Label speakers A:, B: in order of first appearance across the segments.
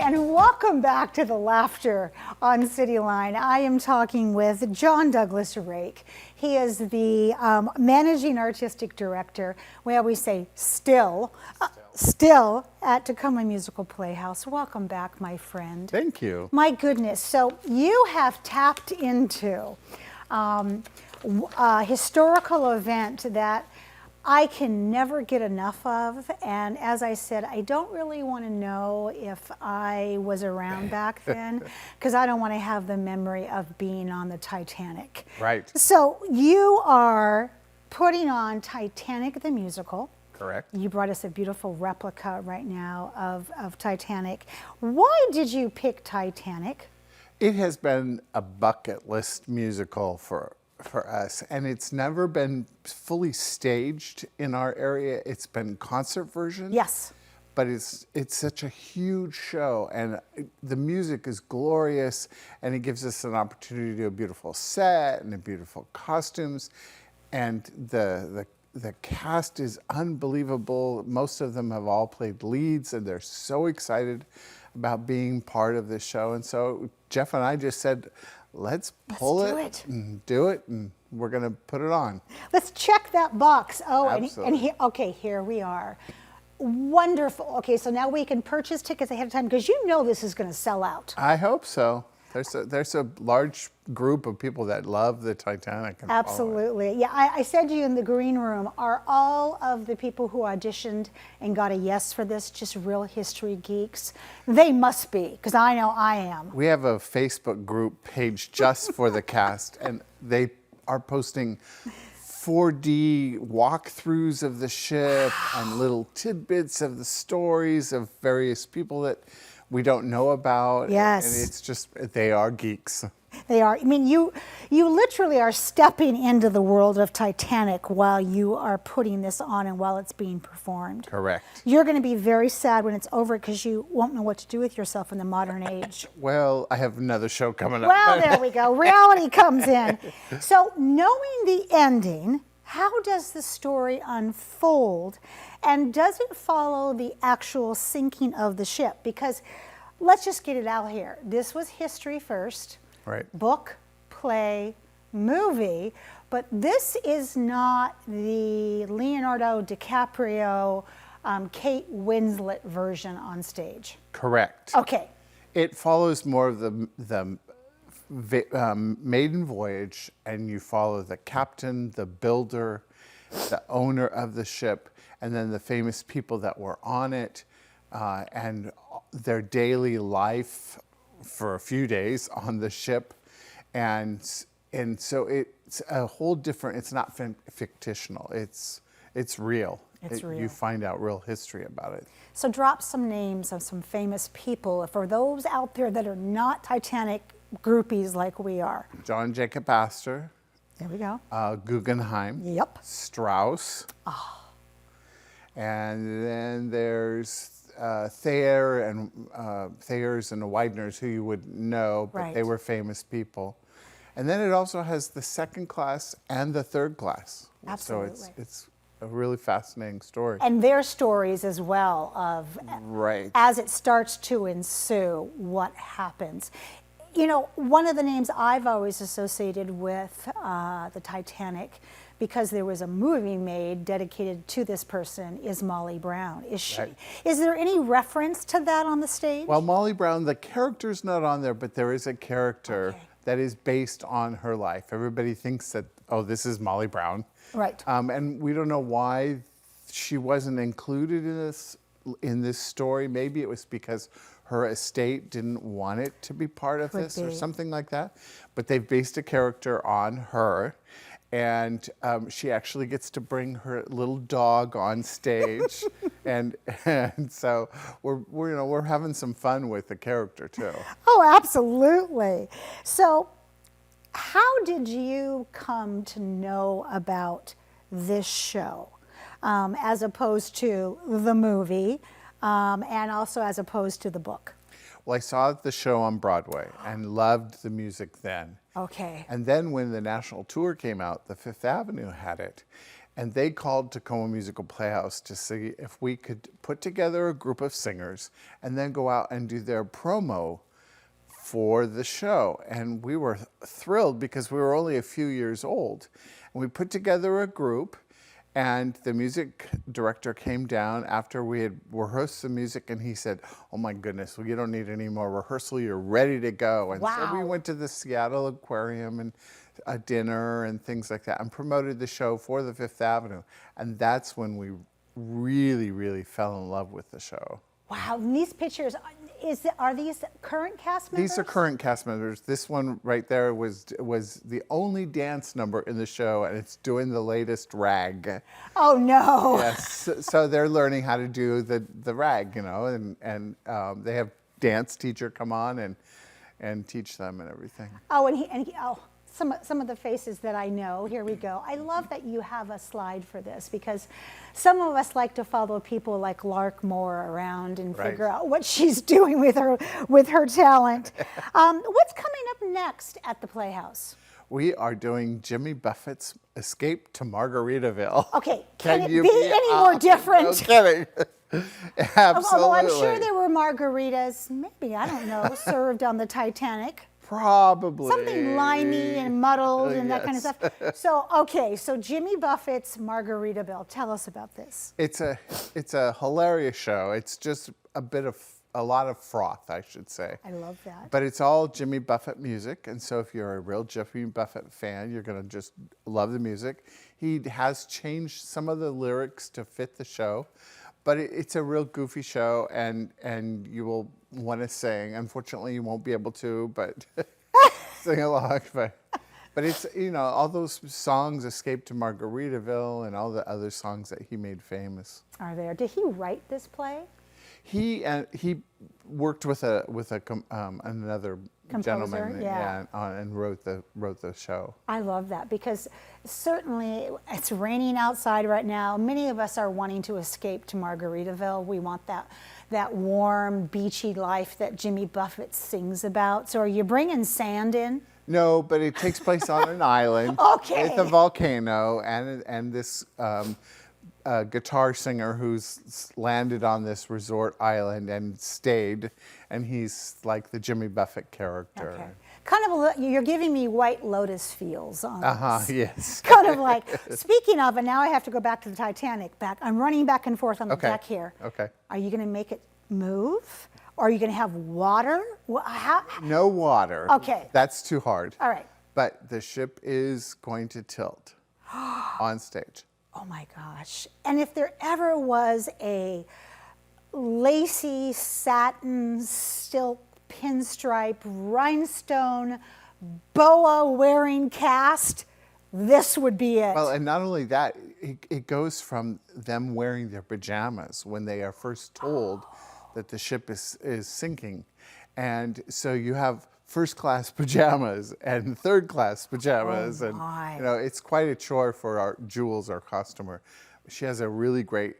A: and welcome back to the laughter on Cityline. I am talking with John Douglas Rake. He is the managing artistic director. We always say still at Tacoma Musical Playhouse. Welcome back, my friend.
B: Thank you.
A: My goodness, so you have tapped into a historical event that I can never get enough of, and as I said, I don't really want to know if I was around back then, because I don't want to have the memory of being on the Titanic.
B: Right.
A: So you are putting on Titanic the musical.
B: Correct.
A: You brought us a beautiful replica right now of Titanic. Why did you pick Titanic?
B: It has been a bucket list musical for us, and it's never been fully staged in our area. It's been concert version.
A: Yes.
B: But it's such a huge show, and the music is glorious, and it gives us an opportunity to do a beautiful set and a beautiful costumes, and the cast is unbelievable. Most of them have all played leads, and they're so excited about being part of this show. And so Jeff and I just said, let's pull it and do it, and we're going to put it on.
A: Let's check that box. Oh,
B: Absolutely.
A: and here, okay, here we are. Wonderful. Okay, so now we can purchase tickets ahead of time because you know this is going to sell out.
B: I hope so. There's a large group of people that love the Titanic. And
A: Absolutely. Yeah, I said to you in the green room, are all of the people who auditioned and got a yes for this just real history geeks? They must be, because I know I am.
B: We have a Facebook group page just for the cast, and they are posting 4D walkthroughs of the ship and little tidbits of the stories of various people that we don't know about.
A: Yes.
B: And it's just, they are geeks.
A: They are. I mean, you literally are stepping into the world of Titanic while you are putting this on and while it's being performed.
B: Correct.
A: You're going to be very sad when it's over because you won't know what to do with yourself in the modern age.
B: Well, I have another show coming up.
A: Well, there we go. Reality comes in. So knowing the ending, how does the story unfold? And does it follow the actual sinking of the ship? Because let's just get it out here. This was history first.
B: Right.
A: Book, play, movie, but this is not the Leonardo DiCaprio, Kate Winslet version on stage.
B: Correct.
A: Okay.
B: It follows more of the maiden voyage, and you follow the captain, the builder, the owner of the ship, and then the famous people that were on it, and their daily life for a few days on the ship, and so it's a whole different. It's not fictional. It's real.
A: It's real.
B: You find out real history about it.
A: So drop some names of some famous people for those out there that are not Titanic groupies like we are.
B: John Jacob Astor.
A: There we go.
B: Guggenheim.
A: Yep.
B: Strauss. And then there's Thayers and the Widener's, who you would know, but
A: Right.
B: they were famous people. And then it also has the second class and the third class.
A: Absolutely.
B: So it's a really fascinating story.
A: And their stories as well of,
B: Right.
A: as it starts to ensue, what happens. You know, one of the names I've always associated with the Titanic, because there was a movie made dedicated to this person, is Molly Brown. Is she?
B: Right.
A: Is there any reference to that on the stage?
B: Well, Molly Brown, the character's not on there, but there is a character
A: Okay.
B: that is based on her life. Everybody thinks that, oh, this is Molly Brown.
A: Right.
B: And we don't know why she wasn't included in this story. Maybe it was because her estate didn't want it to be part of this or something like that. But they've based a character on her. And she actually gets to bring her little dog on stage, and so we're having some fun with the character too.
A: Oh, absolutely. So, how did you come to know about this show, as opposed to the movie, and also as opposed to the book?
B: Well, I saw the show on Broadway and loved the music then.
A: Okay.
B: And then when the national tour came out, the Fifth Avenue had it. And they called Tacoma Musical Playhouse to see if we could put together a group of singers and then go out and do their promo for the show. And we were thrilled because we were only a few years old. And we put together a group, and the music director came down after we had rehearsed the music, and he said, "Oh my goodness, well, you don't need any more rehearsal, you're ready to go." And so we
A: Wow.
B: went to the Seattle Aquarium and a dinner and things like that, and promoted the show for the Fifth Avenue. And that's when we really, really fell in love with the show.
A: Wow, and these pictures, are these current cast members?
B: These are current cast members. This one right there was the only dance number in the show, and it's doing the latest rag.
A: Oh no.
B: Yes, so they're learning how to do the rag, you know, and they have dance teacher come on and teach them and everything.
A: Oh, some of the faces that I know. Here we go. I love that you have a slide for this, because some of us like to follow people like Lark Moore around and
B: Right.
A: figure out what she's doing with her talent. What's coming up next at the Playhouse?
B: We are doing Jimmy Buffett's Escape to Margaritaville.
A: Okay, can it
B: you
A: be any more
B: No
A: different?
B: kidding. Absolutely.
A: Although I'm sure there were margaritas, maybe, I don't know, served on the Titanic.
B: Probably.
A: Something limey and muddled and that kind of
B: Yes.
A: stuff. So Jimmy Buffett's Margaritaville. Tell us about this.
B: It's a hilarious show. It's just a lot of froth, I should say.
A: I love that.
B: But it's all Jimmy Buffett music, and so if you're a real Jimmy Buffett fan, you're going to just love the music. He has changed some of the lyrics to fit the show, but it's a real goofy show, and you will want to sing. Unfortunately, you won't be able to, but sing along. But it's, you know, all those songs, Escape to Margaritaville, and all the other songs that he made famous.
A: Are there? Did he write this play?
B: He worked with another
A: Composer,
B: gentleman,
A: yeah.
B: and wrote the show.
A: I love that, because certainly it's raining outside right now. Many of us are wanting to escape to Margaritaville. We want that warm, beachy life that Jimmy Buffett sings about. So are you bringing sand in?
B: No, but it takes place on an island
A: Okay.
B: with a volcano and this guitar singer who's landed on this resort island and stayed, and he's like the Jimmy Buffett character.
A: Okay. Kind of, you're giving me White Lotus feels on this.
B: Yes.
A: Kind of like, speaking of, and now I have to go back to the Titanic. I'm running back and forth on the
B: Okay.
A: deck here.
B: Okay.
A: Are you going to make it move? Or are you going to have water?
B: No water.
A: Okay.
B: That's too hard.
A: All right.
B: But the ship is going to tilt on stage.
A: Oh my gosh. And if there ever was a lacy, satin, silk, pinstripe, rhinestone, boa-wearing cast, this would be it.
B: Well, and not only that, it goes from them wearing their pajamas when they are first told that the ship is sinking. And so you have first class pajamas and third class pajamas.
A: Oh,
B: and
A: my.
B: you know, it's quite a chore for our Jules, our customer. She has a really great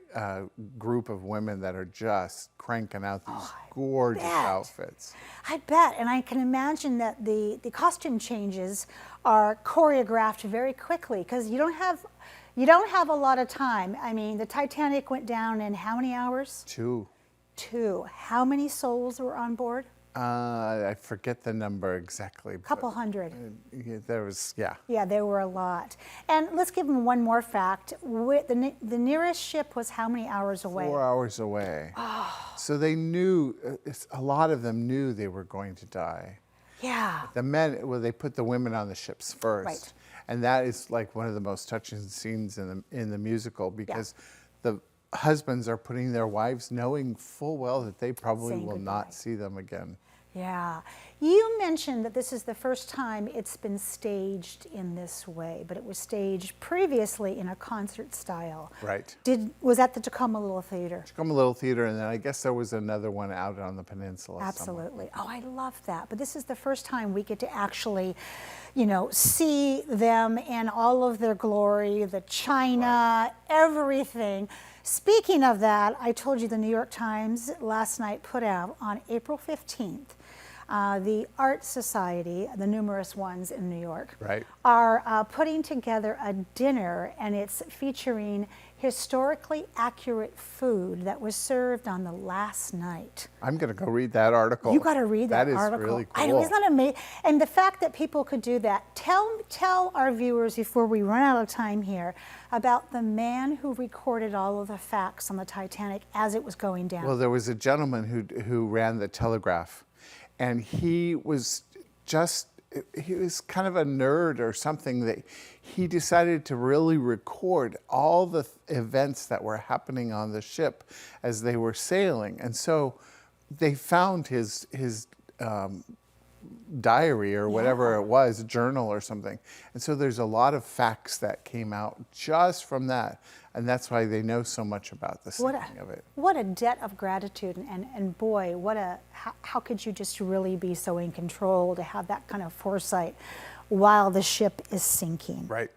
B: group of women that are just cranking out these gorgeous
A: bet.
B: outfits.
A: I bet, and I can imagine that the costume changes are choreographed very quickly, because you don't have a lot of time. I mean, the Titanic went down in how many hours?
B: 2.
A: 2. How many souls were on board?
B: I forget the number exactly.
A: A couple hundred.
B: There was, yeah.
A: Yeah, there were a lot. And let's give them one more fact. The nearest ship was how many hours away?
B: 4 hours away. So they knew, a lot of them knew they were going to die.
A: Yeah.
B: The men, well, they put the women on the ships first.
A: Right.
B: And that is like one of the most touching scenes in the musical, because the husbands are putting their wives, knowing full well that they probably
A: Saying
B: will
A: goodbye.
B: not see them again.
A: Yeah. You mentioned that this is the first time it's been staged in this way, but it was staged previously in a concert style.
B: Right.
A: Was that the Tacoma Little Theater?
B: Tacoma Little Theater, and then I guess there was another one out on the peninsula somewhere.
A: Absolutely. Oh, I love that. But this is the first time we get to actually, you know, see them in all of their glory, the china, everything. Speaking of that, I told you the New York Times last night put out on April 15th the Art Society, the numerous ones in New York,
B: Right.
A: are putting together a dinner, and it's featuring historically accurate food that was served on the last night.
B: I'm going to go read that article.
A: You got to read that article.
B: That is really cool.
A: I know, isn't that amazing? And the fact that people could do that. Tell our viewers before we run out of time here about the man who recorded all of the facts on the Titanic as it was going down.
B: Well, there was a gentleman who ran the telegraph, and he was kind of a nerd or something, that he decided to really record all the events that were happening on the ship as they were sailing. And so they found his diary or whatever it was, journal or something. And so there's a lot of facts that came out just from that. And that's why they know so much about the sinking of it.
A: What a debt of gratitude. And boy, how could you just really be so in control to have that kind of foresight while the ship is sinking?
B: Right.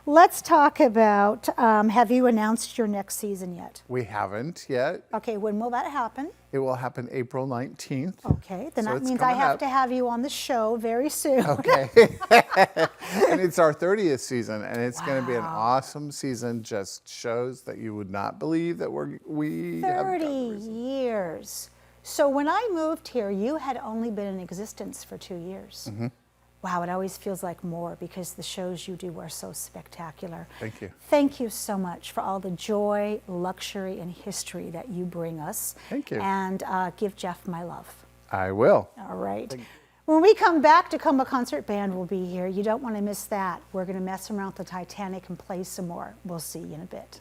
A: Let's talk about, have you announced your next season yet?
B: We haven't yet.
A: Okay, when will that happen?
B: It will happen April 19th.
A: Okay, then
B: So
A: that
B: it's
A: means I
B: coming
A: have
B: up.
A: to have you on the show very soon.
B: Okay. And it's our 30th season, and it's going to be an awesome season. Just shows that you would not believe that we have
A: 30
B: done the
A: years. So when I moved here, you had only been in existence for 2 years.
B: Mm-hmm.
A: Wow, it always feels like more because the shows you do are so spectacular.
B: Thank you.
A: Thank you so much for all the joy, luxury, and history that you bring us.
B: Thank you.
A: And give Jeff my love.
B: I will.
A: All right. When we come back, Tacoma Concert Band will be here. You don't want to miss that. We're going to mess around with the Titanic and play some more. We'll see you in a bit.